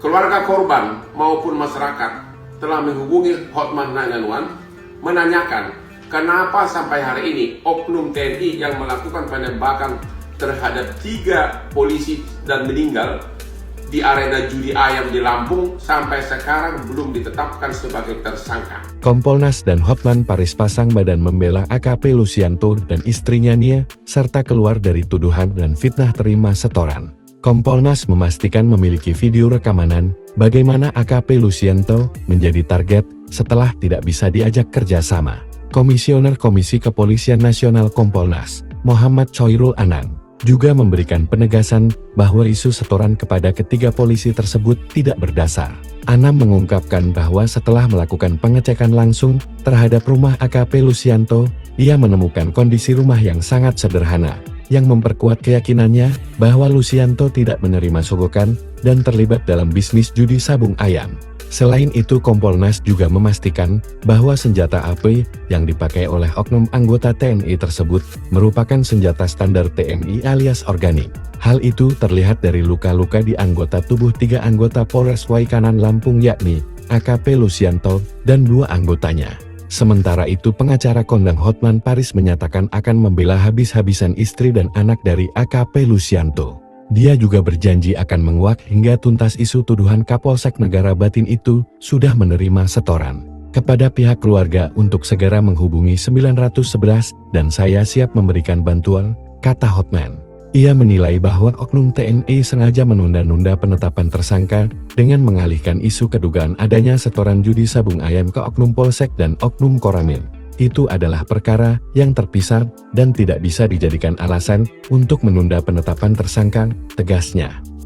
Keluarga korban maupun masyarakat telah menghubungi Hotman 911 menanyakan kenapa sampai hari ini oknum TNI yang melakukan penembakan terhadap 3 polisi dan meninggal di arena judi ayam di Lampung sampai sekarang belum ditetapkan sebagai tersangka. Kompolnas dan Hotman Paris pasang badan membela AKP Lusianto dan istrinya Nia, serta keluar dari tuduhan dan fitnah terima setoran. Kompolnas memastikan memiliki video rekamanan bagaimana AKP Lusianto menjadi target setelah tidak bisa diajak kerjasama. Komisioner Komisi Kepolisian Nasional Kompolnas, Muhammad Choirul Anam, juga memberikan penegasan bahwa isu setoran kepada ketiga polisi tersebut tidak berdasar. Anam mengungkapkan bahwa setelah melakukan pengecekan langsung terhadap rumah AKP Lusianto, ia menemukan kondisi rumah yang sangat sederhana, yang memperkuat keyakinannya bahwa Lusianto tidak menerima sogokan dan terlibat dalam bisnis judi sabung ayam. Selain itu, Kompolnas juga memastikan bahwa senjata AP yang dipakai oleh oknum anggota TNI tersebut merupakan senjata standar TNI alias organik. Hal itu terlihat dari luka-luka di anggota tubuh 3 anggota Polres Waikanan Lampung yakni AKP Lusianto dan 2 anggotanya. Sementara itu, pengacara kondang Hotman Paris menyatakan akan membela habis-habisan istri dan anak dari AKP Lusianto. Dia juga berjanji akan menguak hingga tuntas isu tuduhan Kapolsek Negara Batin itu sudah menerima setoran kepada pihak keluarga untuk segera menghubungi 911 dan saya siap memberikan bantuan, kata Hotman. Ia menilai bahwa oknum TNI sengaja menunda-nunda penetapan tersangka dengan mengalihkan isu kedugaan adanya setoran judi sabung ayam ke oknum Polsek dan oknum Koramil. Itu adalah perkara yang terpisah dan tidak bisa dijadikan alasan untuk menunda penetapan tersangka, tegasnya.